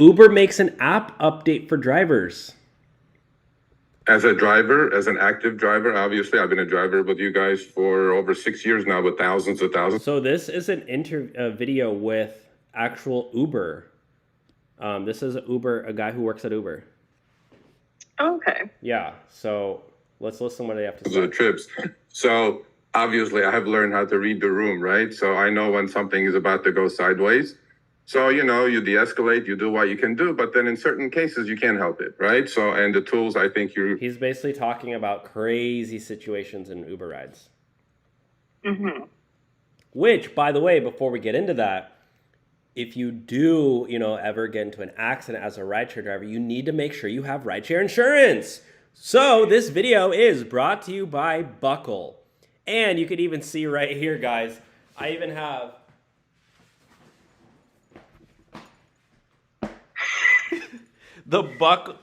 Uber makes an app update for drivers. As a driver, as an active driver, obviously, I've been a driver with you guys for over 6 years now with thousands of thousands. So this is an video with actual Uber. This is a guy who works at Uber. Okay. Yeah, so let's listen what they have to say. The trips. So obviously, I have learned how to read the room, right? So I know when something is about to go sideways. So, you de-escalate, you do what you can do, but then in certain cases, you can't help it, right? So, and the tools, I think He's basically talking about crazy situations in Uber rides. Mm-hmm. Which, by the way, before we get into that, if you do, ever get into an accident as a rideshare driver, you need to make sure you have rideshare insurance. So this video is brought to you by Buckle. And you could even see right here, guys, I even have the Buckle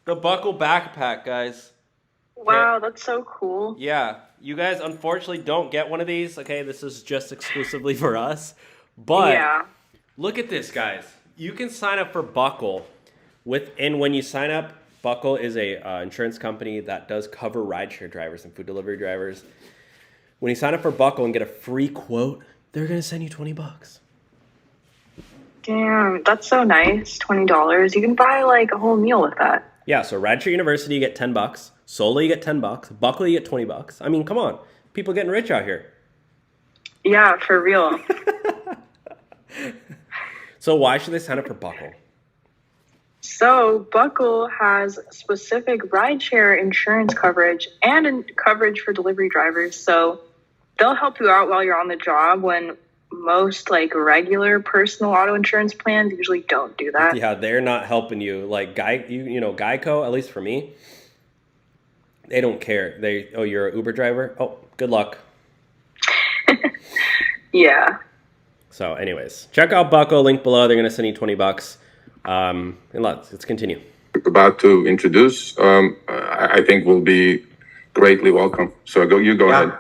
backpack, guys. Wow, that's so cool. Yeah, you guys unfortunately don't get one of these. Okay, this is just exclusively for us. But yeah. Look at this, guys. You can sign up for Buckle. And when you sign up, Buckle is a insurance company that does cover rideshare drivers and food delivery drivers. When you sign up for Buckle and get a free quote, they're going to send you $20. Damn, that's so nice. $20. You can buy like a whole meal with that. Yeah, so Rideshare University, you get $10. Solo, you get $10. Buckle, you get $20. I mean, come on. People getting rich out here. Yeah, for real. So why should they sign up for Buckle? So Buckle has specific rideshare insurance coverage and coverage for delivery drivers. So they'll help you out while you're on the job when most like regular personal auto insurance plans usually don't do that. Yeah, they're not helping you. Like Geico, at least for me, they don't care. You're an Uber driver? Oh, good luck. Yeah. So anyways, check out Buckle, link below. They're going to send you $20. And let's continue. About to introduce, I think will be greatly welcome. So go ahead.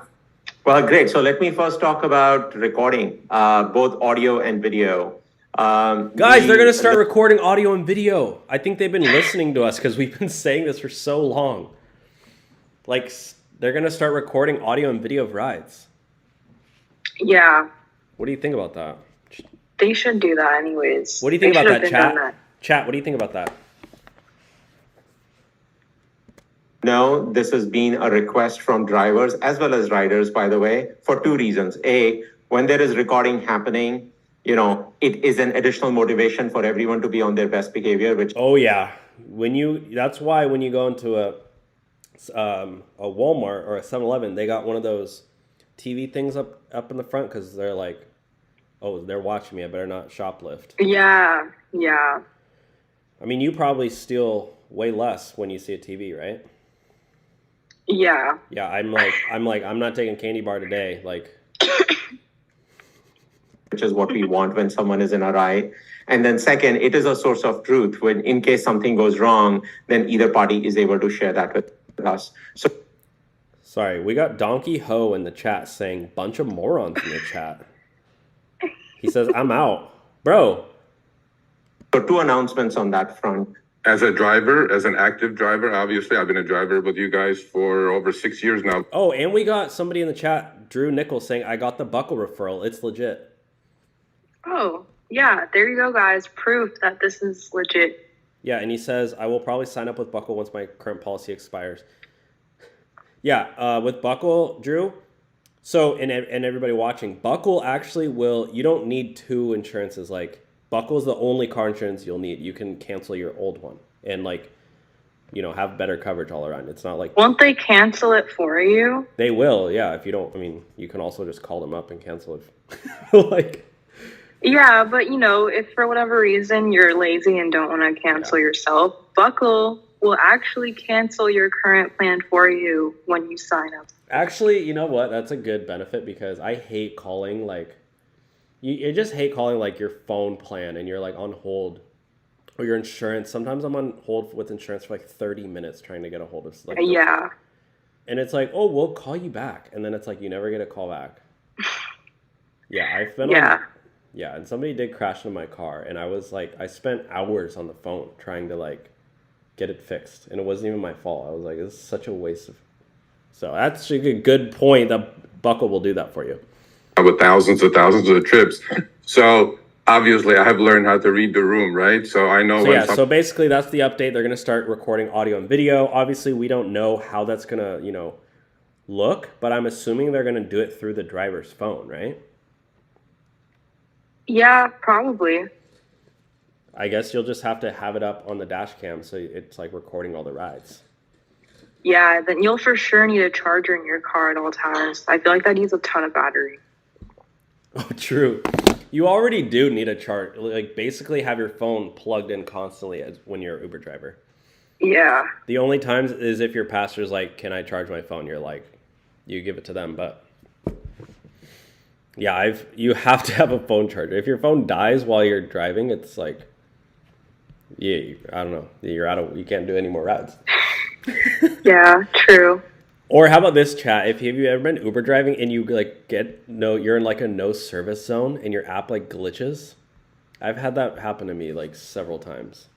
Well, great. So let me first talk about recording, both audio and video. Guys, they're going to start recording audio and video. I think they've been listening to us because we've been saying this for so long. Like, they're going to start recording audio and video of rides. Yeah. What do you think about that? They should do that anyways. What do you think about that, chat? Chat, what do you think about that? No, this has been a request from drivers as well as riders, by the way, for two reasons. A, when there is recording happening, it is an additional motivation for everyone to be on their best behavior. Oh yeah, that's why when you go into a Walmart or a 7-Eleven, they got one of those TV things up in the front because they're like, oh, they're watching me. I better not shoplift. Yeah. I mean, you probably steal way less when you see a TV, right? Yeah. Yeah, I'm not taking candy bar today. Like, which is what we want when someone is in a ride. And then second, it is a source of truth. When in case something goes wrong, then either party is able to share that with us. So, sorry, we got Donkey Ho in the chat saying bunch of morons in the chat. He says, I'm out. Bro. So two announcements on that front. As a driver, as an active driver, obviously, I've been a driver with you guys for over 6 years now. Oh, and we got somebody in the chat, Drew Nichols, saying, I got the Buckle referral. It's legit. Oh, yeah. There you go, guys. Proof that this is legit. Yeah, and he says, I will probably sign up with Buckle once my current policy expires. Yeah, with Buckle, Drew, so, and everybody watching, Buckle actually you don't need two insurances. Like, Buckle is the only car insurance you'll need. You can cancel your old one and have better coverage all around. It's not like... Won't they cancel it for you? They will, yeah. If you don't, you can also just call them up and cancel it. Yeah, but if for whatever reason you're lazy and don't want to cancel yourself, Buckle will actually cancel your current plan for you when you sign up. Actually, you know what? That's a good benefit because I hate calling you just hate calling your phone plan and you're on hold or your insurance. Sometimes I'm on hold with insurance for 30 minutes trying to get a hold of yeah. And it's oh, we'll call you back. And then it's you never get a call back. Yeah, I've been Yeah, and somebody did crash into my car, and I was like, I spent hours on the phone trying to like get it fixed, and it wasn't even my fault. I was like, it's such a waste of. So that's actually a good point that Buckle will do that for you. With thousands of trips. So obviously I have learned how to read the room, right? So I know So when yeah, so basically that's the update. They're going to start recording audio and video. Obviously, we don't know how that's going to, look, but I'm assuming they're going to do it through the driver's phone, right? Yeah, probably. I guess you'll just have to have it up on the dash cam so it's like recording all the rides. Yeah, then you'll for sure need a charger in your car at all times. I feel like that needs a ton of battery. Oh, true. You already do need a charge. Like basically have your phone plugged in constantly when you're an Uber driver. Yeah. The only times is if your pastor's like, can I charge my phone? You're like, you give it to them. But yeah, you have to have a phone charger. If your phone dies while you're driving, it's like, yeah, I don't know. You can't do any more rides. Yeah, true. Or how about this, chat? Have you ever been Uber driving and you like you're in like a no service zone and your app like glitches? I've had that happen to me like several times.